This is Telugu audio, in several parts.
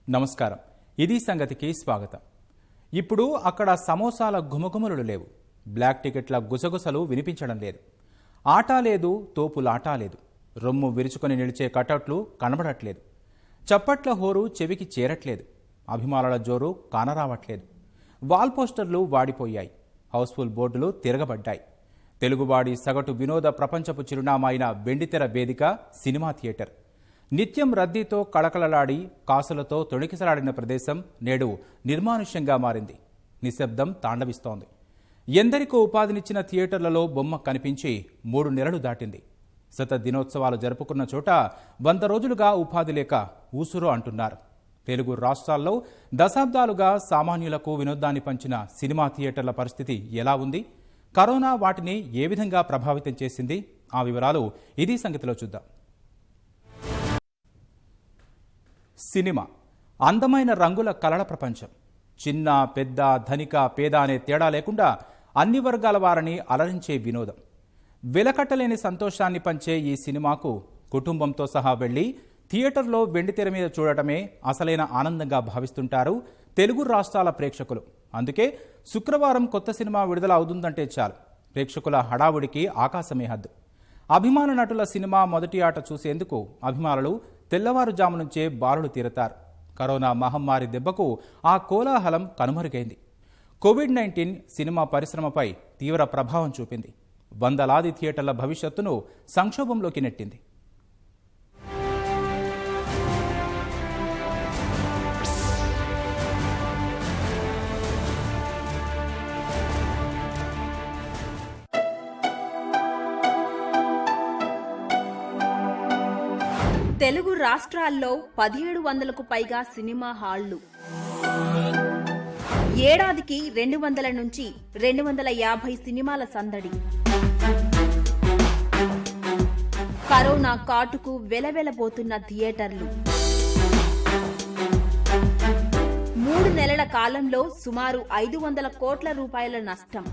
నమస్కారం, ఇది సంగతికి స్వాగతం. ఇప్పుడు అక్కడ సమోసాల ఘుమఘుమలు లేవు, బ్లాక్ టికెట్ల గుసగుసలు వినిపించడం లేదు, ఆట లేదు, తోపులాట లేదు, రొమ్ము విరుచుకొని నిలిచే కటౌట్లు కనబడట్లేదు, చప్పట్ల హోరు చెవికి చేరట్లేదు, అభిమానుల జోరు కానరావట్లేదు, వాల్ పోస్టర్లు వాడిపోయాయి, హౌస్ఫుల్ బోర్డులు తిరగబడ్డాయి. తెలుగువాడి సగటు వినోద ప్రపంచపు చిరునామా అయిన వెండితెర వేదిక సినిమా థియేటర్ నిత్యం రద్దీతో కళకళలాడి కాసులతో తొణికిసలాడిన ప్రదేశం నేడు నిర్మానుష్యంగా మారింది. నిశ్శబ్దం తాండవిస్తోంది. ఎందరికో ఉపాధినిచ్చిన థియేటర్లలో బొమ్మ కనిపించి 3 నెలలు దాటింది. శత దినోత్సవాలు జరుపుకున్న చోట 100 రోజులుగా ఉపాధి లేక ఊసురు అంటున్నారు. తెలుగు రాష్ట్రాల్లో దశాబ్దాలుగా సామాన్యులకు వినోదాన్ని పంచిన సినిమా థియేటర్ల పరిస్థితి ఎలా ఉంది? కరోనా వాటిని ఏ విధంగా ప్రభావితం చేసింది? ఆ వివరాలు ఇది సంగతిలో చూద్దాం. సినిమా అందమైన రంగుల కలల ప్రపంచం. చిన్న పెద్ద, ధనిక పేద అనే తేడా లేకుండా అన్ని వర్గాల వారిని అలరించే వినోదం. వెలకట్టలేని సంతోషాన్ని పంచే ఈ సినిమాకు కుటుంబంతో సహా వెళ్లి థియేటర్లో వెండితెర మీద చూడటమే అసలైన ఆనందంగా భావిస్తుంటారు తెలుగు రాష్ట్రాల ప్రేక్షకులు. అందుకే శుక్రవారం కొత్త సినిమా విడుదల అవుతుందంటే చాలు ప్రేక్షకుల హడావుడికి ఆకాశమే హద్దు. అభిమాన నటుల సినిమా మొదటి ఆట చూసేందుకు అభిమానులు తెల్లవారుజాము నుంచే బారులు తీరతారు. కరోనా మహమ్మారి దెబ్బకు ఆ కోలాహలం కనుమరుగైంది. కోవిడ్-19 సినిమా పరిశ్రమపై తీవ్ర ప్రభావం చూపింది. వందలాది థియేటర్ల భవిష్యత్తును సంక్షోభంలోకి నెట్టింది. తెలుగు రాష్ట్రాల్లో 1700కు పైగా సినిమా హాళ్లు, ఏడాదికి 200 నుంచి 250 సినిమాల సందడి. కరోనా కాటుకు వెలవెలబోతున్న థియేటర్లు. 3 నెలల కాలంలో సుమారు 500 కోట్ల రూపాయల నష్టం.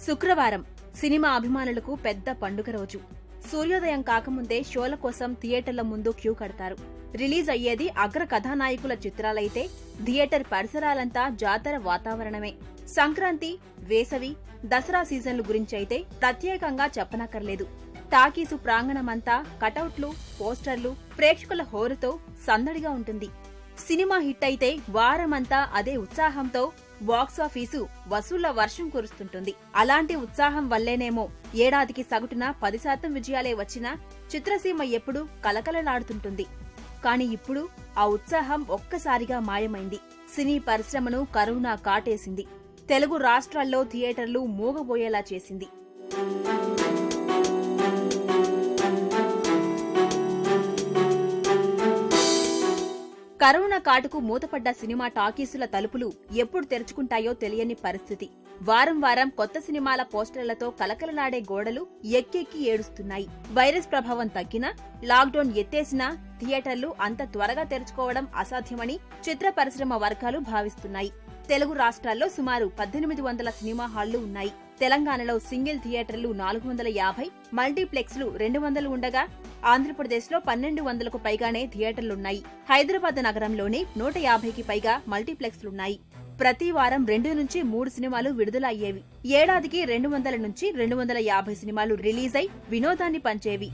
శుక్రవారం సినిమా అభిమానులకు పెద్ద పండుగ రోజు. సూర్యోదయం కాకముందే షోల కోసం థియేటర్ల ముందు క్యూ కడతారు. రిలీజ్ అయ్యేది అగ్ర కథానాయకుల చిత్రాలైతే థియేటర్ పరిసరాలంతా జాతర వాతావరణమే. సంక్రాంతి, వేసవి, దసరా సీజన్లు గురించైతే ప్రత్యేకంగా చెప్పనక్కర్లేదు. టాకీసు ప్రాంగణమంతా కటౌట్లు, పోస్టర్లు, ప్రేక్షకుల హోరుతో సందడిగా ఉంటుంది. సినిమా హిట్ అయితే వారమంతా అదే ఉత్సాహంతో బాక్సాఫీసు వసూళ్ల వర్షం కురుస్తుంటుంది. అలాంటి ఉత్సాహం వల్లేనేమో ఏడాదికి సగటున 10% విజయాలే వచ్చినా చిత్రసీమ ఎప్పుడూ కలకలలాడుతుంటుంది. కాని ఇప్పుడు ఆ ఉత్సాహం ఒక్కసారిగా మాయమైంది. సినీ పరిశ్రమను కరోనా కాటేసింది. తెలుగు రాష్ట్రాల్లో థియేటర్లు మూగబోయేలా చేసింది. కరోనా కాటుకు మూతపడ్డ సినిమా టాకీసుల తలుపులు ఎప్పుడు తెరుచుకుంటాయో తెలియని పరిస్థితి. వారం వారం కొత్త సినిమాల పోస్టర్లతో కలకలలాడే గోడలు ఎక్కెక్కి ఏడుస్తున్నాయి. వైరస్ ప్రభావం తగ్గినా, లాక్డౌన్ ఎత్తేసినా థియేటర్లు అంత త్వరగా తెరుచుకోవడం అసాధ్యమని చిత్ర పరిశ్రమ వర్గాలు భావిస్తున్నాయి. తెలుగు రాష్ట్రాల్లో సుమారు 1800 సినిమా హాళ్లు ఉన్నాయి. తెలంగాణలో సింగిల్ థియేటర్లు 450, మల్టీప్లెక్స్లు 200 ఉండగా ఆంధ్రప్రదేశ్లో 1200కు పైగానే థియేటర్లున్నాయి. హైదరాబాద్ నగరంలోనే 150కి పైగా మల్టీప్లెక్స్లున్నాయి. ప్రతి వారం 2 నుంచి 3 సినిమాలు విడుదల అయ్యేవి. ఏడాదికి 200 నుంచి 250 సినిమాలు రిలీజ్ అయి వినోదాన్ని పంచేవి.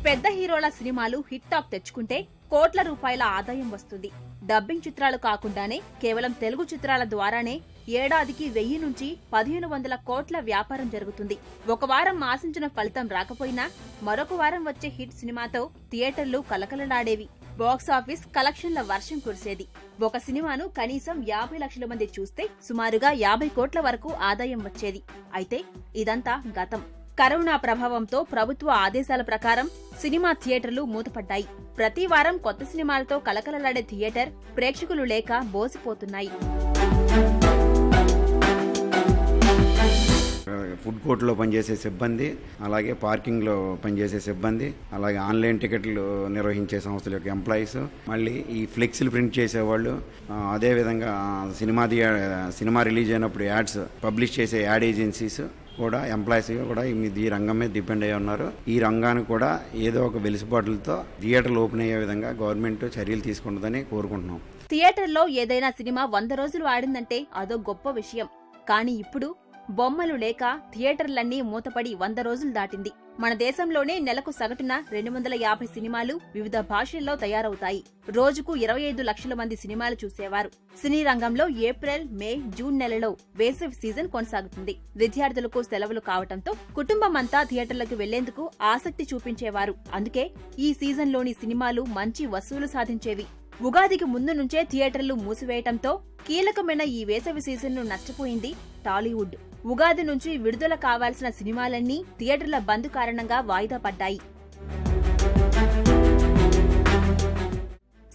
పెద్ద హీరోల సినిమాలు హిట్ టాక్ తెచ్చుకుంటే కోట్ల రూపాయల ఆదాయం వస్తుంది. డబ్బింగ్ చిత్రాలు కాకుండానే కేవలం తెలుగు చిత్రాల ద్వారానే ఏడాదికి 1000 నుంచి 1500 కోట్ల వ్యాపారం జరుగుతుంది. ఒక వారం ఆశించిన ఫలితం రాకపోయినా మరొక వారం వచ్చే హిట్ సినిమాతో థియేటర్లు కలకలలాడేవి. బాక్సాఫీస్ కలెక్షన్ల వర్షం కురిసేది. ఒక సినిమాను కనీసం 50 లక్షల మంది చూస్తే సుమారుగా 50 కోట్ల వరకు ఆదాయం వచ్చేది. అయితే ఇదంతా గతం. కరోనా ప్రభావంతో ప్రభుత్వ ఆదేశాల ప్రకారం సినిమా థియేటర్లు మూతపడ్డాయి. ప్రతి వారం కొత్త సినిమాలతో కలకలలాడే థియేటర్ ప్రేక్షకులు లేక బోసిపోతున్నాయి. ఫుడ్ కోర్టులో పనిచేసే సిబ్బంది, అలాగే పార్కింగ్లో పనిచేసే సిబ్బంది, అలాగే ఆన్లైన్ టికెట్లు నిర్వహించే సంస్థల యొక్క ఎంప్లాయీస్, మళ్ళీ ఈ ఫ్లెక్సీలు ప్రింట్ చేసేవాళ్ళు, అదేవిధంగా సినిమా రిలీజ్ అయినప్పుడు యాడ్స్ పబ్లిష్ చేసే యాడ్ ఏజెన్సీస్ కూడా ఎంప్లాయీస్గా కూడా ఈ రంగం మీద డిపెండ్ అయ్యి ఉన్నారు. ఈ రంగానికి కూడా ఏదో ఒక వెలుసుబాటులతో థియేటర్లు ఓపెన్ అయ్యే విధంగా గవర్నమెంట్ చర్యలు తీసుకుంటుందని కోరుకుంటున్నాం. థియేటర్లో ఏదైనా సినిమా 100 రోజులు ఆడిందంటే అదో గొప్ప విషయం. కానీ ఇప్పుడు బొమ్మలు లేక థియేటర్లన్నీ మూతపడి 100 రోజులు దాటింది. మన దేశంలోనే నెలకు సగటున 250 సినిమాలు వివిధ భాషల్లో తయారవుతాయి. రోజుకు 25 లక్షల మంది సినిమాలు చూసేవారు. సినీ రంగంలో ఏప్రిల్, మే, జూన్ నెలలో వేసవి సీజన్ కొనసాగుతుంది. విద్యార్థులకు సెలవులు కావటంతో కుటుంబమంతా థియేటర్లకు వెళ్లేందుకు ఆసక్తి చూపించేవారు. అందుకే ఈ సీజన్లోని సినిమాలు మంచి వసూలు సాధించేవి. ఉగాదికి ముందు నుంచే థియేటర్లు మూసివేయటంతో కీలకమైన ఈ వేసవి సీజన్ను నష్టపోయింది టాలీవుడ్. ఉగాది నుంచి విడుదల కావాల్సిన సినిమాలన్నీ థియేటర్ల బంద్ కారణంగా వాయిదా పడ్డాయి.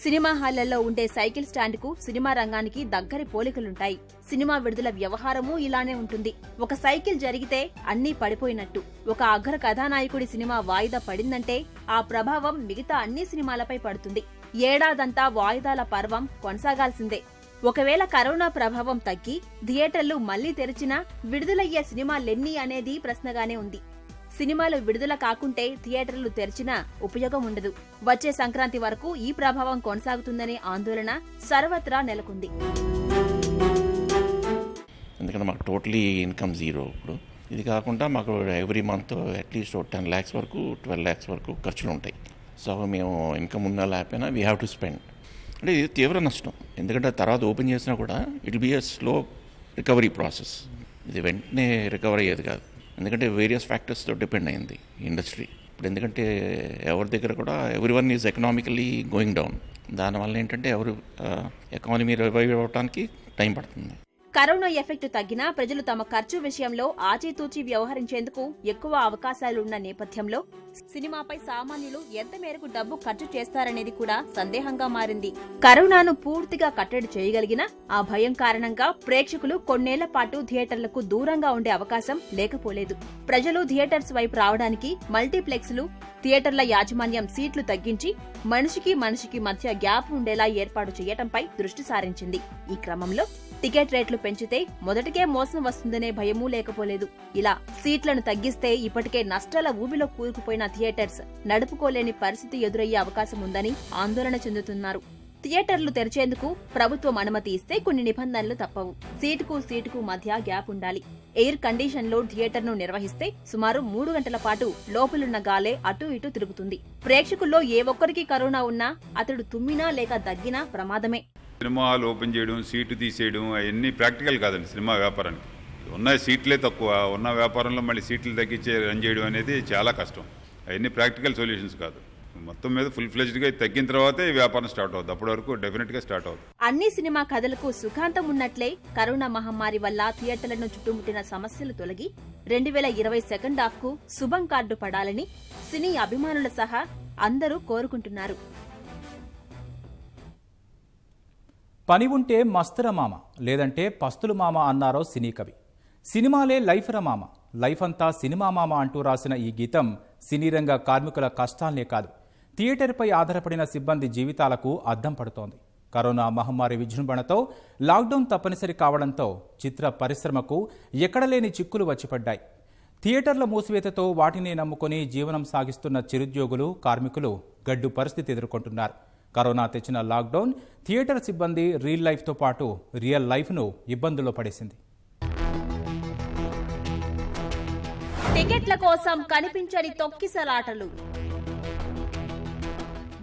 సినిమా హాళ్లలో ఉండే సైకిల్ స్టాండ్కు సినిమా రంగానికి దగ్గరి పోలికలుంటాయి. సినిమా విడుదల వ్యవహారమూ ఇలానే ఉంటుంది. ఒక సైకిల్ జరిగితే అన్నీ పడిపోయినట్టు. ఒక అగ్ర కథానాయకుడి సినిమా వాయిదా పడిందంటే ఆ ప్రభావం మిగతా అన్ని సినిమాలపై పడుతుంది. ఏడాదంతా వాయిదాల పర్వం కొనసాగాల్సిందే. ఒకవేళ కరోనా ప్రభావం తగ్గి థియేటర్లు మళ్లీ తెరిచినా విడుదలయ్యే సినిమాలెన్ని అనేది ప్రశ్నగానే ఉంది. సినిమాలు విడుదల కాకుంటే థియేటర్లు తెరిచినా ఉపయోగం ఉండదు. వచ్చే సంక్రాంతి వరకు ఈ ప్రభావం కొనసాగుతుందనే ఆందోళన సర్వత్రా నెలకొంది. ఎందుకంటే మాకు టోటలీ ఇన్కమ్ జీరో. ఇప్పుడు ఇది కాకుండా మాకు ఎవ్రీ మంత్ అట్లీస్ట్ 10 lakhs వరకు 12 lakhs వరకు ఖర్చులు ఉంటాయి. సో మేము ఇన్కమ్ ఉన్నా లేకపోయినా వీ హ్యావ్ టు స్పెండ్. అంటే ఇది తీవ్ర నష్టం. ఎందుకంటే తర్వాత ఓపెన్ చేసినా కూడా it be a slow recovery process. ఇది వెంటనే రికవర్ అయ్యేది కాదు. ఎందుకంటే వేరియస్ ఫ్యాక్టర్స్తో డిపెండ్ అయింది ఇండస్ట్రీ. ఇప్పుడు ఎందుకంటే ఎవరి దగ్గర కూడా every one is economically going down. దానివల్ల ఏంటంటే ఎకానమీ రివైవ్ అవ్వడానికి టైం పడుతుంది. కరోనా ఎఫెక్ట్ తగ్గినా ప్రజలు తమ ఖర్చు విషయంలో ఆచితూచి వ్యవహరించేందుకు ఎక్కువ అవకాశాలున్న నేపథ్యంలో సినిమాపై సామాన్యులు ఎంత మేరకు డబ్బు ఖర్చు చేస్తారనేది కూడా సందేహంగా మారింది. కరోనాను పూర్తిగా కట్టడి చేయగలిగినా ఆ భయం కారణంగా ప్రేక్షకులు కొన్నేళ్ల పాటు థియేటర్లకు దూరంగా ఉండే అవకాశం లేకపోలేదు. ప్రజలు థియేటర్స్ వైపు రావడానికి మల్టీప్లెక్స్లు, థియేటర్ల యాజమాన్యం సీట్లు తగ్గించి మనిషికి మధ్య గ్యాప్ ఉండేలా ఏర్పాటు చేయటంపై దృష్టి సారించింది. ఈ క్రమంలో టికెట్ రేట్లు పెంచితే మొదటికే మోసం వస్తుందనే భయమూ లేకపోలేదు. ఇలా సీట్లను తగ్గిస్తే ఇప్పటికే నష్టాల ఊబిలో కూరుకుపోయిన థియేటర్స్ నడుపుకోలేని పరిస్థితి ఎదురయ్యే అవకాశం ఉందని ఆందోళన చెందుతున్నారు. థియేటర్లు తెరిచేందుకు ప్రభుత్వం అనుమతి ఇస్తే కొన్ని నిబంధనలు తప్పవు. సీటుకు మధ్య గ్యాప్ ఉండాలి. ఎయిర్ కండిషన్ లో థియేటర్ను నిర్వహిస్తే సుమారు 3 గంటల పాటు లోపలున్న గాలే అటూ ఇటూ తిరుగుతుంది. ప్రేక్షకుల్లో ఏ ఒక్కరికి కరోనా ఉన్నా అతడు తుమ్మినా లేక దగ్గినా ప్రమాదమే. సినిమా హాల్ ఓపెన్ చేయడం, సీటు తీసేయడం అవన్నీ ప్రాక్టికల్ కాదండి సినిమా వ్యాపారానికి. ఉన్న సీట్లే తక్కువ, ఉన్న వ్యాపారంలో మళ్ళీ సీట్లు తగ్గించే రన్ చేయడం అనేది చాలా కష్టం. అవన్నీ ప్రాక్టికల్ సొల్యూషన్స్ కాదు. మొత్తం మీద ఫుల్ ఫ్లెజ్డ్గా తగ్గిన తర్వాతే ఈ వ్యాపారం స్టార్ట్ అవుతుంది. అప్పటి వరకు డెఫినెట్గా స్టార్ట్ అవుతుంది. అన్ని సినిమా కథలకు సుఖాంతం ఉన్నట్లే కరోనా మహమ్మారి వల్ల థియేటర్లను చుట్టుముట్టిన సమస్యలు తొలగి 2020 సెకండ్ హాఫ్ కు శుభం కార్డు పడాలని సినీ అభిమానుల సహా అందరూ కోరుకుంటున్నారు. పని ఉంటే మస్తర మామ, లేదంటే పస్తులు మామ అన్నారో సినీ కవి. సినిమాలే లైఫ్ ర మామ, లైఫ్ అంతా సినిమా మామ అంటూ రాసిన ఈ గీతం సినీ రంగ కార్మికుల కష్టాలనే కాదు, థియేటర్పై ఆధారపడిన సిబ్బంది జీవితాలకు అద్దం పడుతోంది. కరోనా మహమ్మారి విజృంభణతో లాక్డౌన్ తప్పనిసరి కావడంతో చిత్ర పరిశ్రమకు ఎక్కడలేని చిక్కులు వచ్చిపడ్డాయి. థియేటర్ల మూసివేతతో వాటిని నమ్ముకొని జీవనం సాగిస్తున్న చిరుద్యోగులు, కార్మికులు గడ్డు పరిస్థితి ఎదుర్కొంటున్నారు. కరోనా తెచ్చిన లాక్డౌన్ థియేటర్ సిబ్బంది రియల్ లైఫ్తో పాటు రియల్ లైఫ్ను ఇబ్బందుల్లో పడేసింది. టికెట్ల కోసం కనిపించని తొక్కిసలాటలు,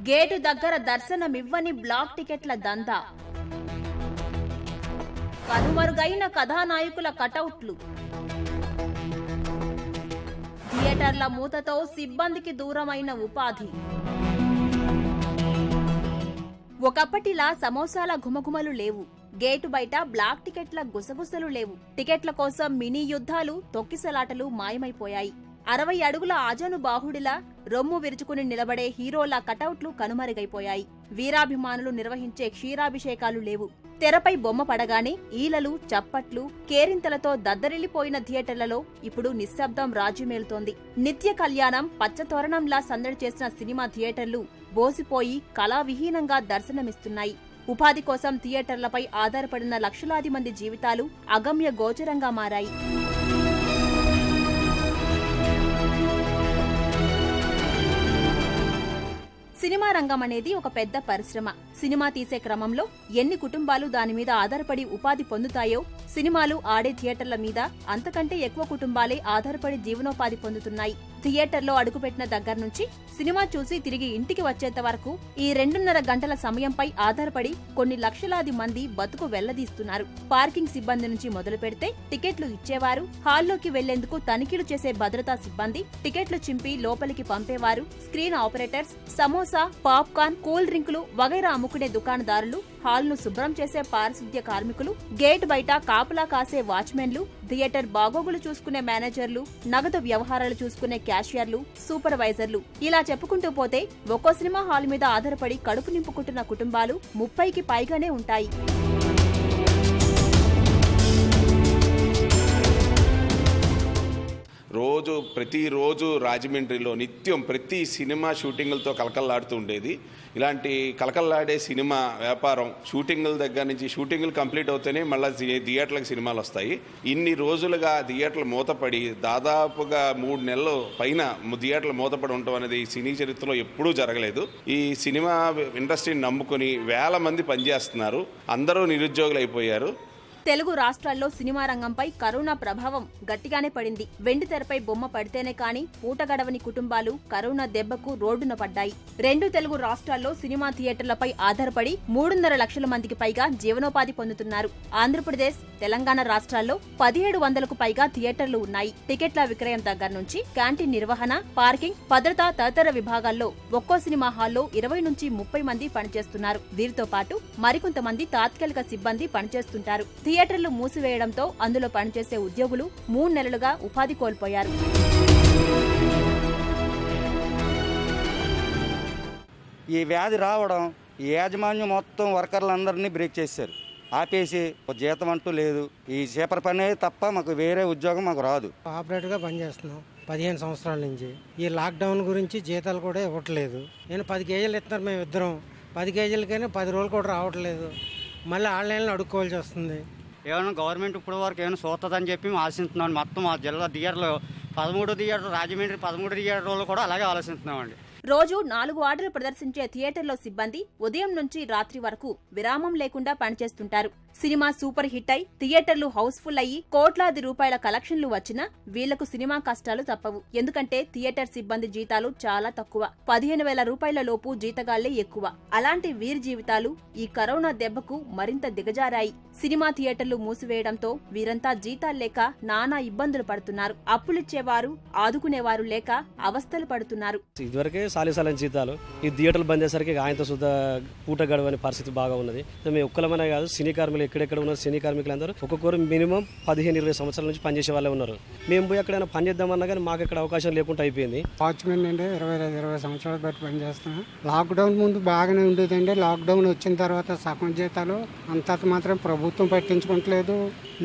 గేటు దగ్గర దర్శనమివ్వని బ్లాక్ టికెట్ల దందా, కనుమరుగైన కథానాయకుల కటౌట్లు, థియేటర్ల మూతతో సిబ్బందికి దూరమైన ఉపాధి. ఒకప్పటిలా సమోసాల ఘుమఘుమలు లేవు. గేటు బయట బ్లాక్ టికెట్ల గుసగుసలు లేవు. టికెట్ల కోసం మినీ యుద్ధాలు, తొక్కిసలాటలు మాయమైపోయాయి. 60 అడుగుల ఆజాను బాహుడిలా రొమ్ము విరుచుకుని నిలబడే హీరోల కటౌట్లు కనుమరుగైపోయాయి. వీరాభిమానులు నిర్వహించే క్షీరాభిషేకాలు లేవు. తెరపై బొమ్మ పడగానే ఈలలు, చప్పట్లు, కేరింతలతో దద్దరిల్లిపోయిన థియేటర్లలో ఇప్పుడు నిశ్శబ్దం రాజ్యమేలుతోంది. నిత్య కళ్యాణం, పచ్చతోరణంలా సందడి చేసిన సినిమా థియేటర్లు బోసిపోయి కళావిహీనంగా దర్శనమిస్తున్నాయి. ఉపాధి కోసం థియేటర్లపై ఆధారపడిన లక్షలాది మంది జీవితాలు అగమ్య గోచరంగా మారాయి. సినిమా రంగం అనేది ఒక పెద్ద పరిశ్రమ. సినిమా తీసే క్రమంలో ఎన్ని కుటుంబాలు దాని మీద ఆధారపడి ఉపాధి పొందుతాయో, సినిమాలు ఆడే థియేటర్ల మీద అంతకంటే ఎక్కువ కుటుంబాలే ఆధారపడి జీవనోపాధి పొందుతున్నాయి. థియేటర్లో అడుగుపెట్టిన దగ్గర నుంచి సినిమా చూసి తిరిగి ఇంటికి వచ్చేంత వరకు ఈ 2.5 గంటల సమయంపై ఆధారపడి కొన్ని లక్షలాది మంది బతుకు వెళ్లదీస్తున్నారు. పార్కింగ్ సిబ్బంది నుంచి మొదలు పెడితే టికెట్లు ఇచ్చేవారు, హాల్లోకి వెళ్లేందుకు తనిఖీలు చేసే భద్రతా సిబ్బంది, టికెట్లు చింపి లోపలికి పంపేవారు, screen operators, samosa, popcorn, cool డ్రింకులు వగైరా అమ్ముకునే దుకాణదారులు, హాల్ను శుభ్రం చేసే పారిశుద్ధ్య కార్మికులు, గేట్ బయట కాపలా కాసే వాచ్మెన్లు, థియేటర్ బాగోగులు చూసుకునే మేనేజర్లు, నగదు వ్యవహారాలు చూసుకునే క్యాషియర్లు, సూపర్వైజర్లు, ఇలా చెప్పుకుంటూ పోతే ఒక్కో సినిమా హాల్ మీద ఆధారపడి కడుపు నింపుకుంటున్న కుటుంబాలు 30కి పైగానే ఉంటాయి. ప్రతిరోజు రాజమండ్రిలో నిత్యం ప్రతి సినిమా షూటింగులతో కలకల్లాడుతూ ఉండేది. ఇలాంటి కలకల్లాడే సినిమా వ్యాపారం షూటింగుల దగ్గర నుంచి షూటింగులు కంప్లీట్ అవుతేనే మళ్ళీ థియేటర్లకు సినిమాలు వస్తాయి. ఇన్ని రోజులుగా థియేటర్లు మూతపడి దాదాపుగా 3 నెలలు పైన థియేటర్లు మూతపడి ఉండటం అనేది సినీ చరిత్రలో ఎప్పుడూ జరగలేదు. ఈ సినిమా ఇండస్ట్రీని నమ్ముకుని వేల మంది పనిచేస్తున్నారు. అందరూ నిరుద్యోగులు అయిపోయారు. తెలుగు రాష్ట్రాల్లో సినిమా రంగంపై కరోనా ప్రభావం గట్టిగానే పడింది. వెండి తెరపై బొమ్మ పడితేనే కాని పూట గడవని కుటుంబాలు కరోనా దెబ్బకు రోడ్డున పడ్డాయి. 2 తెలుగు రాష్ట్రాల్లో సినిమా థియేటర్లపై ఆధారపడి 3.5 లక్షల మందికి పైగా జీవనోపాధి పొందుతున్నారు. ఆంధ్రప్రదేశ్, తెలంగాణ రాష్ట్రాల్లో 1700కు పైగా థియేటర్లు ఉన్నాయి. టికెట్ల విక్రయం దగ్గర నుంచి క్యాంటీన్ నిర్వహణ, పార్కింగ్, భద్రత తదితర విభాగాల్లో ఒక్కో సినిమా హాల్లో 20 నుంచి 30 మంది పనిచేస్తున్నారు. వీరితో పాటు మరికొంతమంది తాత్కాలిక సిబ్బంది పనిచేస్తుంటారు. థియేటర్లు మూసివేయడంతో అందులో పనిచేసే ఉద్యోగులు 3 నెలలుగా ఉపాధి కోల్పోయారు. ఈ వ్యాధి రావడం ఈ యాజమాన్యం మొత్తం వర్కర్లందరినీ బ్రేక్ చేశారు. ఆపేసి జీతం అంటూ లేదు. ఈ చేపల పనే తప్ప మాకు వేరే ఉద్యోగం మాకు రాదు. ఆపరేటర్గా పనిచేస్తున్నాం 15 సంవత్సరాల నుంచి. ఈ లాక్డౌన్ గురించి జీతాలు కూడా ఇవ్వట్లేదు. నేను 10 కేజీలు ఇస్తున్నారు మేము ఇద్దరం. 10 కేజీలకైనా 10 రోజులు కూడా రావట్లేదు. మళ్ళీ ఆన్లైన్లో అడుక్కోవాల్సి వస్తుంది. ఏమైనా గవర్నమెంట్ ఇప్పుడు వరకు ఏమైనా చూస్తుందని చెప్పి మేము ఆశిస్తున్నాం. మొత్తం ఆ జిల్లా థియేటర్లు 13 థియేటర్, రాజమండ్రి 13 థియేటర్లు కూడా అలాగే ఆలోచిస్తున్నామండి. రోజు 4 ఆర్డర్లు ప్రదర్శించే థియేటర్లో సిబ్బంది ఉదయం నుంచి రాత్రి వరకు విరామం లేకుండా పనిచేస్తుంటారు. సినిమా సూపర్ హిట్ అయి థియేటర్లు హౌస్ఫుల్ అయ్యి కోట్లాది రూపాయల కలెక్షన్లు వచ్చినా వీళ్లకు సినిమా కష్టాలు తప్పవు. ఎందుకంటే థియేటర్ సిబ్బంది జీతాలు చాలా తక్కువ. 15,000 రూపాయల లోపు జీతగాళ్లే ఎక్కువ. అలాంటి వీరి జీవితాలు ఈ కరోనా దెబ్బకు మరింత దిగజారాయి. సినిమా థియేటర్లు మూసివేయడంతో వీరంతా జీతాల్లేక నానా ఇబ్బందులు పడుతున్నారు. అప్పులిచ్చేవారు, ఆదుకునేవారు లేక అవస్థలు పడుతున్నారు. ఇదివరకే సాలిసాలని జీతాలు, ఈ థియేటర్లు బంద్ చేసరికి ఆయనతో సుద్ధా పూట గడవని పరిస్థితి బాగా ఉన్నది. మేము ఒక్కలమనే కాదు, సినీ కార్మికులు ఎక్కడెక్కడ ఉన్నారు, సినీ కార్మికులందరూ ఒక్కొక్కరు మినిమం 15-20 సంవత్సరాల నుంచి పనిచేసే వాళ్ళే ఉన్నారు. మేము పోయి ఎక్కడైనా పని చేద్దామన్నా కానీ మాకు ఎక్కడ అవకాశం లేకుండా అయిపోయింది. వాచ్మెన్ అంటే 20 సంవత్సరాలు బట్టి పనిచేస్తున్నాం. లాక్డౌన్ ముందు బాగానే ఉండేదండి. లాక్డౌన్ వచ్చిన తర్వాత సగం జీతాలు అంత మాత్రం ప్రభుత్వం పట్టించుకోవట్లేదు.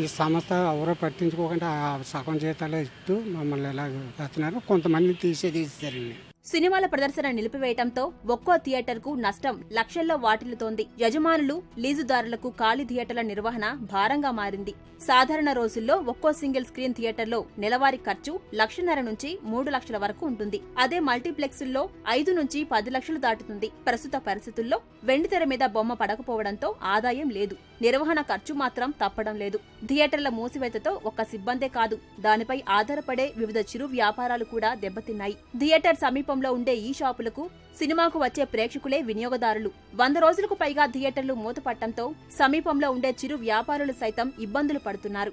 ఈ సంస్థ ఎవరో పట్టించుకోకుండా సగం జీతాలు ఇస్తూ మమ్మల్ని ఎలా చేస్తున్నారు. కొంతమంది తీసేస్తారండి. సినిమాల ప్రదర్శన నిలిపివేయటంతో ఒక్కో థియేటర్కు నష్టం లక్షల్లో వాటిల్లుతోంది. యజమానులు, లీజుదారులకు ఖాళీ థియేటర్ల నిర్వహణ భారంగా మారింది. సాధారణ రోజుల్లో ఒక్కో సింగిల్ స్క్రీన్ థియేటర్లో నెలవారీ ఖర్చు 1,50,000 నుంచి 3 లక్షల వరకు ఉంటుంది. అదే మల్టీప్లెక్స్ల్లో 5 నుంచి 10 లక్షలు దాటుతుంది. ప్రస్తుత పరిస్థితుల్లో వెండితెర మీద బొమ్మ పడకపోవడంతో ఆదాయం లేదు. నిర్వహణ ఖర్చు మాత్రం తప్పడం లేదు. థియేటర్ల మూసివేతతో ఒక్క సిబ్బందే కాదు, దానిపై ఆధారపడే వివిధ చిరు వ్యాపారాలు కూడా దెబ్బతిన్నాయి. థియేటర్ సమీపంలో ఉండే ఈ షాపులకు సినిమాకు వచ్చే ప్రేక్షకులే వినియోగదారులు. 100 రోజులకు పైగా థియేటర్లు మూతపట్టడంతో సమీపంలో ఉండే చిరు వ్యాపారులు సైతం ఇబ్బందులు పడుతున్నారు.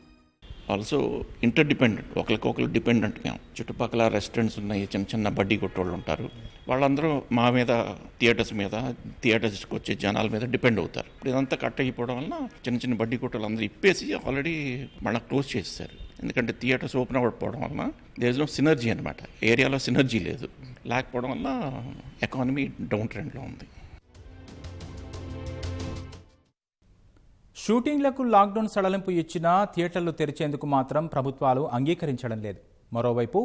ఆల్సో ఇంటర్ డిపెండెంట్, ఒకరికొకరు డిపెండెంట్గా. చుట్టుపక్కల రెస్టారెంట్స్ ఉన్నాయి, చిన్న చిన్న బడ్డీ కొట్టోళ్ళు ఉంటారు. వాళ్ళందరూ మా మీద, థియేటర్స్కి వచ్చే జనాల మీద డిపెండ్ అవుతారు. ఇప్పుడు ఇదంతా కట్ అయిపోవడం వలన చిన్న చిన్న బడ్డీ కొట్టోళ్ళు అందరూ ఇప్పేసి ఆల్రెడీ మళ్ళీ క్లోజ్ చేస్తారు. ఎందుకంటే థియేటర్స్ ఓపెన్ అవ్వకపోవడం వలన దేర్ ఇస్ నో సినర్జీ అనమాట. ఏరియాలో సినర్జీ లేదు. లేకపోవడం వల్ల ఎకానమీ డౌన్ ట్రెండ్లో ఉంది. షూటింగ్లకు లాక్డౌన్ సడలింపు ఇచ్చినా థియేటర్లు తెరిచేందుకు మాత్రం ప్రభుత్వాలు అంగీకరించడం లేదు. మరోవైపు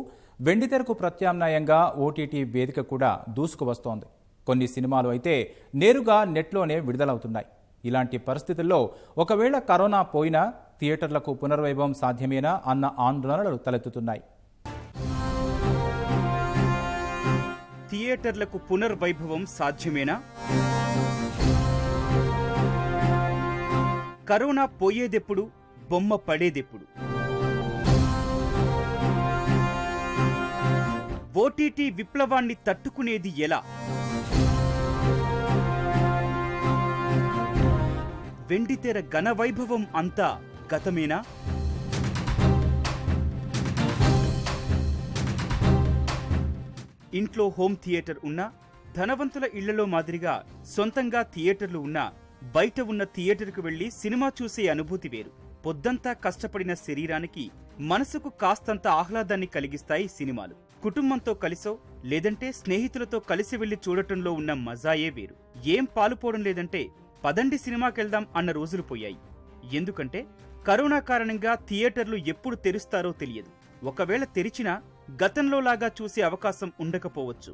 వెండితెరకు ప్రత్యామ్నాయంగా ఓటీటీ వేదిక కూడా దూసుకువస్తోంది. కొన్ని సినిమాలు అయితే నేరుగా నెట్లోనే విడుదలవుతున్నాయి. ఇలాంటి పరిస్థితుల్లో ఒకవేళ కరోనా పోయినా థియేటర్లకు పునర్వైభవం సాధ్యమేనా అన్న ఆందోళనలు తలెత్తుతున్నాయి. థియేటర్లకు పునర్వైభవం సాధ్యమేనా? కరోనా పోయేదెప్పుడు, బొమ్మ పడేదెప్పుడు? ఓటీటీ విప్లవాన్ని తట్టుకునేది ఎలా? వెండితెర ఘనవైభవం అంతా గతమేనా? ఇంట్లో హోమ్ థియేటర్ ఉన్నా, ధనవంతుల ఇళ్లలో మాదిరిగా సొంతంగా థియేటర్లు ఉన్నా, బయట ఉన్న థియేటర్కు వెళ్లి సినిమా చూసే అనుభూతి వేరు. పొద్దంతా కష్టపడిన శరీరానికి, మనసుకు కాస్తంత ఆహ్లాదాన్ని కలిగిస్తాయి సినిమాలు. కుటుంబంతో కలిసో లేదంటే స్నేహితులతో కలిసి వెళ్లి చూడటంలో ఉన్న మజాయే వేరు. ఏం పాలుపోవడం లేదంటే పదండి సినిమాకెళ్దాం అన్న రోజులు పోయాయి. ఎందుకంటే కరోనా కారణంగా థియేటర్లు ఎప్పుడు తెరుస్తారో తెలియదు. ఒకవేళ తెరిచినా గతంలో లాగా చూసే అవకాశం ఉండకపోవచ్చు.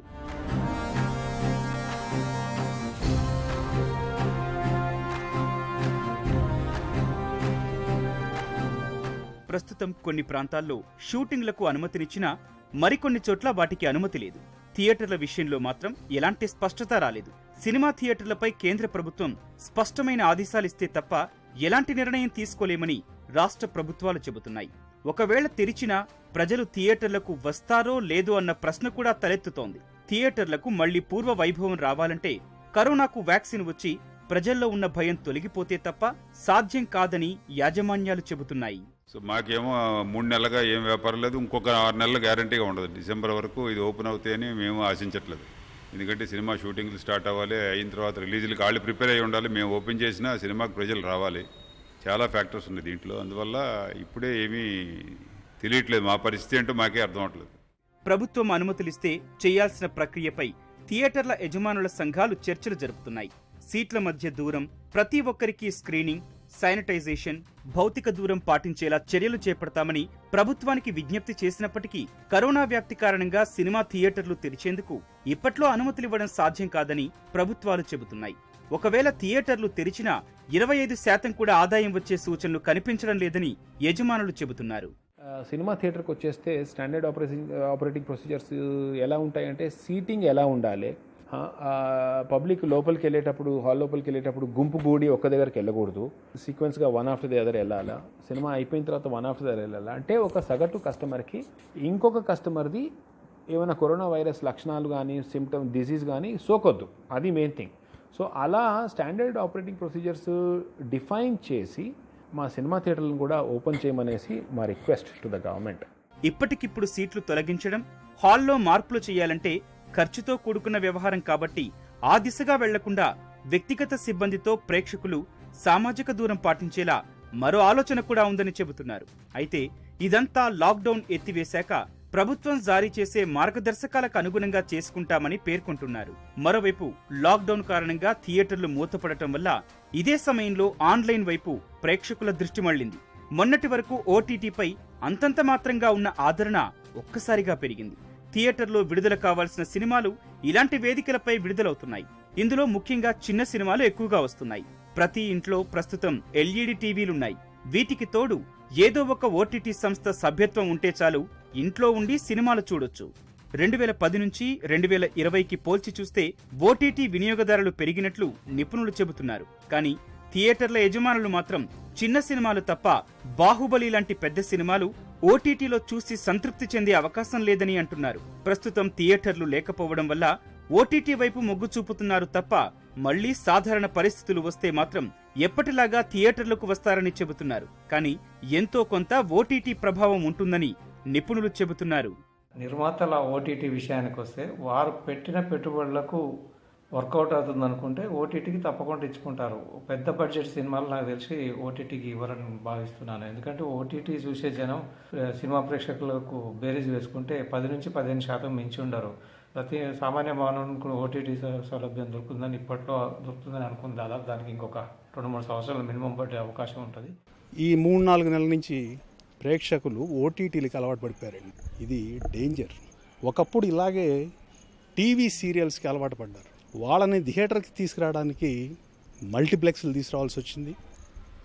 ప్రస్తుతం కొన్ని ప్రాంతాల్లో షూటింగ్లకు అనుమతినిచ్చినా మరికొన్ని చోట్ల వాటికి అనుమతి లేదు. థియేటర్ల విషయంలో మాత్రం ఎలాంటి స్పష్టత రాలేదు. సినిమా థియేటర్లపై కేంద్ర ప్రభుత్వం స్పష్టమైన ఆదేశాలిస్తే తప్ప ఎలాంటి నిర్ణయం తీసుకోలేమని రాష్ట్ర ప్రభుత్వాలు చెబుతున్నాయి. ఒకవేళ తెరిచినా ప్రజలు థియేటర్లకు వస్తారో లేదో అన్న ప్రశ్న కూడా తలెత్తుతోంది. థియేటర్లకు మళ్లీ పూర్వ వైభవం రావాలంటే కరోనాకు వ్యాక్సిన్ వచ్చి ప్రజల్లో ఉన్న భయం తొలగిపోతే తప్ప సాధ్యం కాదని యాజమాన్యాలు చెబుతున్నాయి. సో మాకేమో 3 నెలలుగా ఏం వ్యాపారం లేదు, ఇంకొక 6 నెలలు గ్యారంటీగా ఉండదు. డిసెంబర్ వరకు ఇది ఓపెన్ అవుతాయని మేము ఆశించట్లేదు. ఎందుకంటే సినిమా షూటింగ్లు స్టార్ట్ అవ్వాలి, అయిన తర్వాత రిలీజులకు వాళ్ళు ప్రిపేర్ అయ్యి ఉండాలి. మేము ఓపెన్ చేసినా సినిమాకి ప్రజలు రావాలి. చాలా ఫ్యాక్టర్స్ ఉన్నాయి దీంట్లో. అందువల్ల ఇప్పుడే ఏమీ తెలియట్లేదు. మా పరిస్థితి ఏంటో మాకే అర్థం అవట్లేదు. ప్రభుత్వం అనుమతులిస్తే చేయాల్సిన ప్రక్రియపై థియేటర్ల యజమానుల సంఘాలు చర్చలు జరుపుతున్నాయి. సీట్ల మధ్య దూరం, ప్రతి ఒక్కరికి స్క్రీనింగ్, శానిటైజేషన్, భౌతిక దూరం పాటించేలా చర్యలు చేపడతామని ప్రభుత్వానికి విజ్ఞప్తి చేసినప్పటికీ కరోనా వ్యాప్తి కారణంగా సినిమా థియేటర్లు తెరిచేందుకు ఇప్పట్లో అనుమతులివ్వడం సాధ్యం కాదని ప్రభుత్వాలు చెబుతున్నాయి. ఒకవేళ థియేటర్లు తెరిచినా 25% కూడా ఆదాయం వచ్చే సూచనలు కనిపించడం లేదని యజమానులు చెబుతున్నారు. సినిమా థియేటర్కి వచ్చేస్తే స్టాండర్డ్ ఆపరేటింగ్ ప్రొసీజర్స్ ఎలా ఉంటాయంటే, సీటింగ్ ఎలా ఉండాలి, పబ్లిక్ లోపలికి వెళ్ళేటప్పుడు, హాల్ లోపలికి వెళ్ళేటప్పుడు గుంపు గూడి ఒక్క దగ్గరికి వెళ్ళకూడదు, సీక్వెన్స్గా వన్ ఆఫ్టర్ ది అదర్ వెళ్ళాలా, సినిమా అయిపోయిన తర్వాత వన్ ఆఫ్టర్ ది అదర్ వెళ్ళాలా. అంటే ఒక సగటు కస్టమర్కి ఇంకొక కస్టమర్ది ఏమైనా కరోనా వైరస్ లక్షణాలు కానీ, సిమ్టమ్, డిసీజ్ కానీ సోకొద్దు. అది మెయిన్ థింగ్. సో అలా స్టాండర్డ్ ఆపరేటింగ్ ప్రొసీజర్స్ డిఫైన్ చేసి మా సినిమా థియేటర్లను కూడా ఓపెన్ చేయమనేసి మా రిక్వెస్ట్ టు ద గవర్నమెంట్. ఇప్పటికిప్పుడు సీట్లు తొలగించడం, హాల్లో మార్పులు చేయాలంటే ఖర్చుతో కూడుకున్న వ్యవహారం కాబట్టి ఆ దిశగా వెళ్లకుండా వ్యక్తిగత సిబ్బందితో ప్రేక్షకులు సామాజిక దూరం పాటించేలా మరో ఆలోచన కూడా ఉందని చెబుతున్నారు. అయితే ఇదంతా లాక్డౌన్ ఎత్తివేశాక ప్రభుత్వం జారీ చేసే మార్గదర్శకాలకు అనుగుణంగా చేసుకుంటామని పేర్కొంటున్నారు. మరోవైపు లాక్డౌన్ కారణంగా థియేటర్లు మూతపడటం వల్ల ఇదే సమయంలో ఆన్లైన్ వైపు ప్రేక్షకుల దృష్టి మళ్లింది. మొన్నటి వరకు ఓటీటీపై అంతంత మాత్రంగా ఉన్న ఆదరణ ఒక్కసారిగా పెరిగింది. థియేటర్లో విడుదల కావాల్సిన సినిమాలు ఇలాంటి వేదికలపై విడుదలవుతున్నాయి. ఇందులో ముఖ్యంగా చిన్న సినిమాలు ఎక్కువగా వస్తున్నాయి. ప్రతి ఇంట్లో ప్రస్తుతం ఎల్ఈడి టీవీలున్నాయి. వీటికి తోడు ఏదో ఒక ఓటీటీ సంస్థ సభ్యత్వం ఉంటే చాలు, ఇంట్లో ఉండి సినిమాలు చూడొచ్చు. 2010 నుంచి 2020కి పోల్చి చూస్తే ఓటీటీ వినియోగదారులు పెరిగినట్లు నిపుణులు చెబుతున్నారు. కానీ థియేటర్ల యజమానులు మాత్రం చిన్న సినిమాలు తప్ప బాహుబలి లాంటి పెద్ద సినిమాలు ఓటీటీలో చూసి సంతృప్తి చెందే అవకాశం లేదని అంటున్నారు. ప్రస్తుతం థియేటర్లు లేకపోవడం వల్ల ఓటీటీ వైపు మొగ్గు చూపుతున్నారు తప్ప మళ్లీ సాధారణ పరిస్థితులు వస్తే మాత్రం ఎప్పటిలాగా థియేటర్లకు వస్తారని చెబుతున్నారు. కానీ ఎంతో కొంత ఓటీటీ ప్రభావం ఉంటుందని నిపుణులు చెబుతున్నారు. నిర్మాతల ఓటీటీ విషయానికి వస్తే వారు పెట్టిన పెట్టుబడులకు వర్కౌట్ అవుతుంది అనుకుంటే ఓటీటీకి తప్పకుండా ఇచ్చుకుంటారు. పెద్ద బడ్జెట్ సినిమాలు నాకు తెలిసి ఓటీటీకి ఇవ్వరని భావిస్తున్నాను. ఎందుకంటే ఓటీటీ చూసే జనం సినిమా ప్రేక్షకులకు బేరీజ్ వేసుకుంటే 10 నుంచి 15% మించి ఉండరు. ప్రతి సామాన్య మానవునికి కూడా ఓటీటీ సౌలభ్యం దొరుకుతుందని ఇప్పట్లో దొరుకుతుందని అనుకుంది. దాదాపు దానికి ఇంకొక 2-3 సంవత్సరాలు మినిమం పట్టే అవకాశం ఉంటుంది. ఈ 3-4 నెలల నుంచి ప్రేక్షకులు ఓటీటీలకు అలవాటు పడిపోయారండి. ఇది డేంజర్. ఒకప్పుడు ఇలాగే టీవీ సీరియల్స్కి అలవాటు పడ్డారు. వాళ్ళని థియేటర్కి తీసుకురావడానికి మల్టీప్లెక్స్లు తీసుకురావాల్సి వచ్చింది.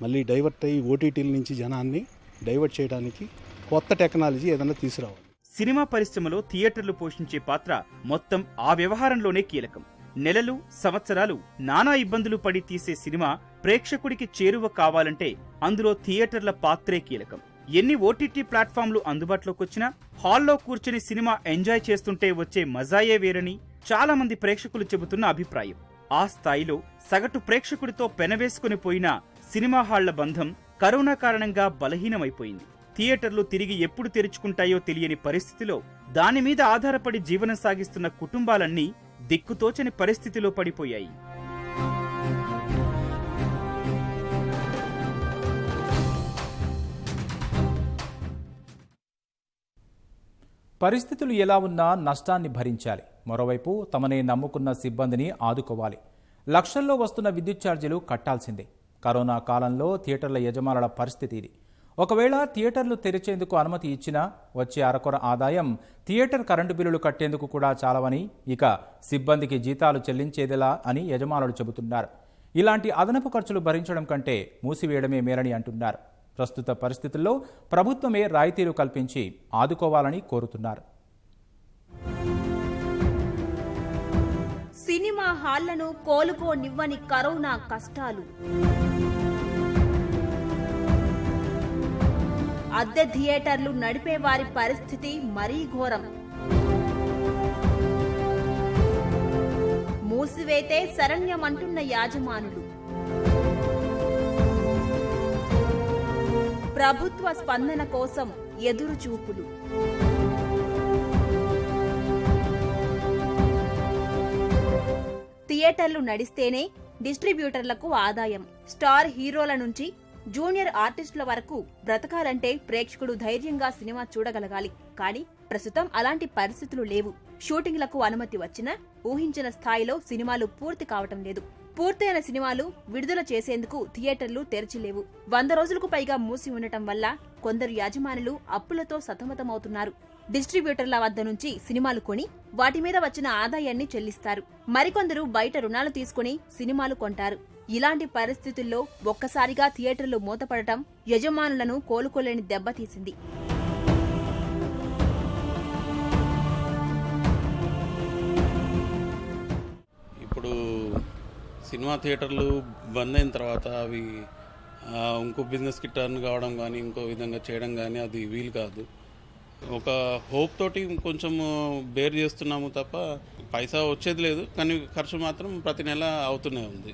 మళ్ళీ డైవర్ట్ అయ్యి ఓటీటీల నుంచి జనాన్ని డైవర్ట్ చేయడానికి కొత్త టెక్నాలజీ ఏదైనా తీసుకురావాలి. సినిమా పరిశ్రమలో థియేటర్లు పోషించే పాత్ర మొత్తం ఆ వ్యవహారంలోనే కీలకం. నెలలు, సంవత్సరాలు నానా ఇబ్బందులు పడి తీసే సినిమా ప్రేక్షకుడికి చేరువ కావాలంటే అందులో థియేటర్ల పాత్రే కీలకం. ఎన్ని ఓటీటీ ప్లాట్ఫామ్లు అందుబాటులోకి వచ్చినా హాల్లో కూర్చుని సినిమా ఎంజాయ్ చేస్తుంటే వచ్చే మజాయే వేరని చాలా మంది ప్రేక్షకులు చెబుతున్న అభిప్రాయం. ఆ స్థాయిలో సగటు ప్రేక్షకుడితో పెనవేసుకుని పోయిన సినిమా హాళ్ల బంధం కరోనా కారణంగా బలహీనమైపోయింది. థియేటర్లు తిరిగి ఎప్పుడు తెరుచుకుంటాయో తెలియని పరిస్థితిలో దానిమీద ఆధారపడి జీవనం సాగిస్తున్న కుటుంబాలన్నీ దిక్కుతోచని పరిస్థితిలో పడిపోయాయి. పరిస్థితులు ఎలా ఉన్నా నష్టాన్ని భరించాలి. మరోవైపు తమనే నమ్ముకున్న సిబ్బందిని ఆదుకోవాలి. లక్షల్లో వస్తున్న విద్యుత్ ఛార్జీలు కట్టాల్సిందే. కరోనా కాలంలో థియేటర్ల యజమానుల పరిస్థితి ఇది. ఒకవేళ థియేటర్లు తెరిచేందుకు అనుమతి ఇచ్చినా వచ్చే అరకొర ఆదాయం థియేటర్ కరెంటు బిల్లులు కట్టేందుకు కూడా చాలవని, ఇక సిబ్బందికి జీతాలు చెల్లించేదిలా అని యజమానులు చెబుతున్నారు. ఇలాంటి అదనపు ఖర్చులు భరించడం కంటే మూసివేయడమే మేలని అంటున్నారు. ప్రస్తుత పరిస్థితుల్లో ప్రభుత్వమే రాయితీలు కల్పించి ఆదుకోవాలని కోరుతున్నారు. సినిమా హాళ్లను కోలుకోనివ్వని కరోనా కష్టాలు, అద్దె థియేటర్లు నడిపే వారి పరిస్థితి మరీ ఘోరం. మూసివేతే శరణ్యమంటున్న యాజమానులు. ప్రభుత్వ స్పందన కోసం ఎదురుచూపులు. థియేటర్లు నడిస్తేనే డిస్ట్రిబ్యూటర్లకు ఆదాయం. స్టార్ హీరోల నుంచి జూనియర్ ఆర్టిస్టుల వరకు బ్రతకాలంటే ప్రేక్షకుడు ధైర్యంగా సినిమా చూడగలగాలి. కానీ ప్రస్తుతం అలాంటి పరిస్థితులు లేవు. షూటింగ్లకు అనుమతి వచ్చినా ఊహించిన స్థాయిలో సినిమాలు పూర్తి కావటం లేదు. పూర్తయిన సినిమాలు విడుదల చేసేందుకు థియేటర్లు తెరచిలేవు. 100 రోజులకు పైగా మూసి ఉండటం వల్ల కొందరు యాజమానులు అప్పులతో సతమతమవుతున్నారు. డిస్ట్రిబ్యూటర్ల వద్ద నుంచి సినిమాలు కొని వాటి మీద వచ్చిన ఆదాయాన్ని చెల్లిస్తారు. మరికొందరు బయట రుణాలు తీసుకుని సినిమాలు కొంటారు. ఇలాంటి పరిస్థితుల్లో ఒక్కసారిగా థియేటర్లు మూతపడటం యజమానులను కోలుకోలేని దెబ్బతీసింది. ఇప్పుడు సినిమా థియేటర్లు బంద్ అయిన తర్వాత అవి ఇంకో బిజినెస్కి టర్న్ కావడం కానీ ఇంకో విధంగా చేయడం కానీ అది వీలు కాదు. ఒక హోప్ తోటి కొంచెం బేర్ చేస్తున్నాము తప్ప పైసా వచ్చేది లేదు, కానీ ఖర్చు మాత్రం ప్రతి నెల అవుతూనే ఉంది.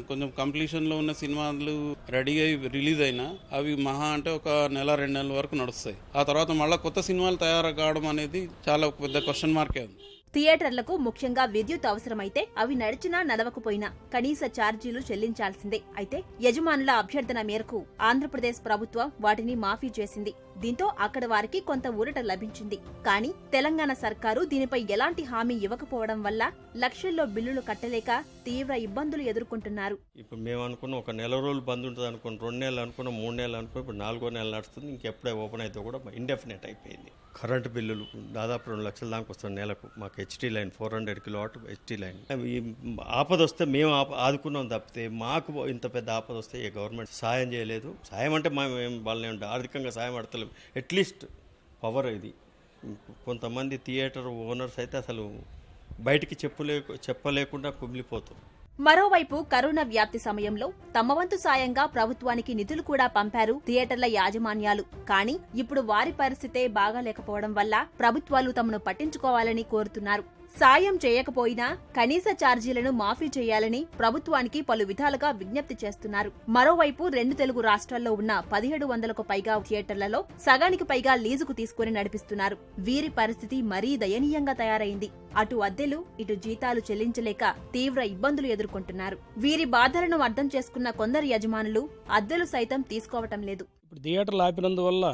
కొంచెం కంప్లీషన్లో ఉన్న సినిమాలు రెడీ అయ్యి రిలీజ్ అయినా అవి మహా అంటే ఒక నెల 2 నెలల వరకు నడుస్తాయి. ఆ తర్వాత మళ్ళీ కొత్త సినిమాలు తయారు కావడం అనేది చాలా పెద్ద క్వశ్చన్ మార్కే ఉంది. థియేటర్లకు ముఖ్యంగా విద్యుత్ అవసరమైతే అవి నడిచినా నడవకపోయినా కనీస ఛార్జీలు చెల్లించాల్సిందే. అయితే యజమానుల అభ్యర్థన మేరకు ఆంధ్రప్రదేశ్ ప్రభుత్వం వాటిని మాఫీ చేసింది. దీంతో అక్కడ వారికి కొంత ఊరట లభించింది. కానీ తెలంగాణ సర్కారు దీనిపై ఎలాంటి హామీ ఇవ్వకపోవడం వల్ల లక్షల్లో బిల్లులు కట్టలేక తీవ్ర ఇబ్బందులు ఎదుర్కొంటున్నారు. ఇప్పుడు మేము అనుకున్న ఒక నెల రోజులు బంద్ ఉంటుంది అనుకున్న, 2 నెలలు అనుకున్న, 3 నెలలు అనుకున్న, ఇప్పుడు 4వ నెల నడుస్తుంది. ఇంకెప్పుడే ఓపెన్ అయితే కూడా ఇండెఫినెట్ అయిపోయింది. కరెంటు బిల్లులు దాదాపు 2 లక్షల దాకా వస్తుంది నెలకు. మాకు HT line 400 kilowatt HT line. ఈ ఆపద వస్తే మేము ఆదుకున్నాం తప్పితే మాకు ఇంత పెద్ద ఆపద వస్తే ఏ గవర్నమెంట్ సాయం చేయలేదు. సాయం అంటే మేము వాళ్ళని ఆర్థికంగా సాయం పడతలేము, అట్లీస్ట్ పవర్. ఇది కొంతమంది థియేటర్ ఓనర్స్ అయితే అసలు బయటికి చెప్పలేకుండా కుమిలిపోతారు. మరోవైపు కరోనా వ్యాప్తి సమయంలో తమ వంతు సాయంగా ప్రభుత్వానికి నిధులు కూడా పంపారు థియేటర్ల యాజమాన్యాలు. కానీ ఇప్పుడు వారి పరిస్థితే బాగాలేకపోవడం వల్ల ప్రభుత్వాలు తమను పట్టించుకోవాలని కోరుతున్నారు. సాయం చేయకపోయినా కనీస ఛార్జీలను మాఫీ చేయాలని ప్రభుత్వానికి పలు విధాలుగా విజ్ఞప్తి చేస్తున్నారు. మరోవైపు 2 తెలుగు రాష్ట్రాల్లో ఉన్న 1700కు పైగా థియేటర్లలో సగానికి పైగా లీజుకు తీసుకుని నడిపిస్తున్నారు. వీరి పరిస్థితి మరీ దయనీయంగా తయారైంది. అటు అద్దెలు ఇటు జీతాలు చెల్లించలేక తీవ్ర ఇబ్బందులు ఎదుర్కొంటున్నారు. వీరి బాధలను అర్థం చేసుకున్న కొందరు యజమానులు అద్దెలు సైతం తీసుకోవటం లేదు. ఇప్పుడు థియేటర్లు ఆపినందువల్ల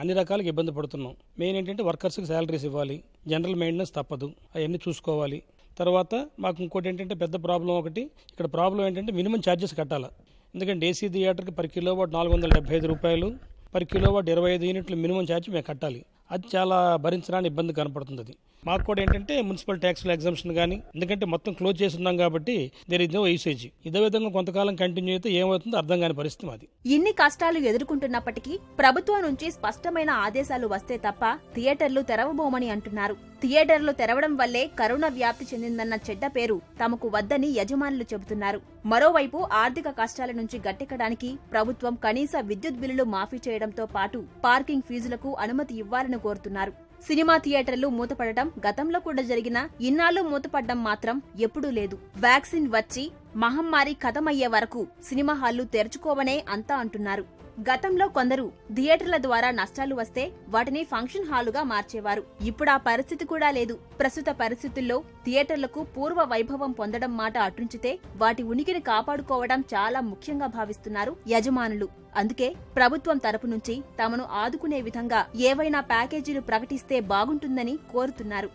అన్ని రకాలుగా ఇబ్బంది పడుతున్నాం. మెయిన్ ఏంటంటే వర్కర్స్కి శాలరీస్ ఇవ్వాలి, జనరల్ మెయింటెనెన్స్ తప్పదు, అవన్నీ చూసుకోవాలి. తర్వాత మాకు ఇంకోటి ఏంటంటే పెద్ద ప్రాబ్లం ఒకటి, ఇక్కడ ప్రాబ్లం ఏంటంటే మినిమం ఛార్జెస్ కట్టాలి. ఎందుకంటే ఏసీ థియేటర్కి పర్ కిలోవాట్ 475 రూపాయలు, పర్ కిలోవాట్ 25 యూనిట్లు మినిమం ఛార్జ్ మేము కట్టాలి. అది చాలా భరించడానికి ఇబ్బంది కనపడుతుంది. అది మాకు కూడా ఏంటంటే మున్సిపల్ ట్యాక్స్లో ఎగ్జామ్షన్ కానీ, ఎందుకంటే మొత్తం క్లోజ్ చేసి ఉన్నాం కాబట్టి దేర్ ఇస్ నో యూసేజ్. ఇదే విధంగా కొంతకాలం కంటిన్యూ అయితే ఏమవుతుందో అర్థం కాని పరిస్థితి మాది. ఇన్ని కష్టాలు ఎదుర్కొంటున్నప్పటికీ ప్రభుత్వం నుంచి స్పష్టమైన ఆదేశాలు వస్తే తప్ప థియేటర్లు తెరవబోమని అంటున్నారు. థియేటర్లు తెరవడం వల్లే కరోనా వ్యాప్తి చెందిందన్న చెడ్డ పేరు తమకు వద్దని యజమానులు చెబుతున్నారు. మరోవైపు ఆర్థిక కష్టాల నుంచి గట్టెక్కడానికి ప్రభుత్వం కనీస విద్యుత్ బిల్లులు మాఫీ చేయడంతో పాటు పార్కింగ్ ఫీజులకు అనుమతి ఇవ్వాలని కోరుతున్నారు. సినిమా థియేటర్లు మూతపడటం గతంలో కూడా జరిగినా ఇన్నాళ్లు మూతపడ్డం మాత్రం ఎప్పుడూ లేదు. వ్యాక్సిన్ వచ్చి మహమ్మారి ఖతమయ్యే వరకు సినిమా హాళ్లు తెరుచుకోవనే అంతా అంటున్నారు. గతంలో కొందరు థియేటర్ల ద్వారా నష్టాలు వస్తే వాటిని ఫంక్షన్ హాలుగా మార్చేవారు. ఇప్పుడు ఆ పరిస్థితి కూడా లేదు. ప్రస్తుత పరిస్థితుల్లో థియేటర్లకు పూర్వ వైభవం పొందడం మాట అటుంచితే వాటి ఉనికిని కాపాడుకోవడం చాలా ముఖ్యంగా భావిస్తున్నారు యజమానులు. అందుకే ప్రభుత్వం తరపు నుంచి తమను ఆదుకునే విధంగా ఏవైనా ప్యాకేజీలు ప్రకటిస్తే బాగుంటుందని కోరుతున్నారు.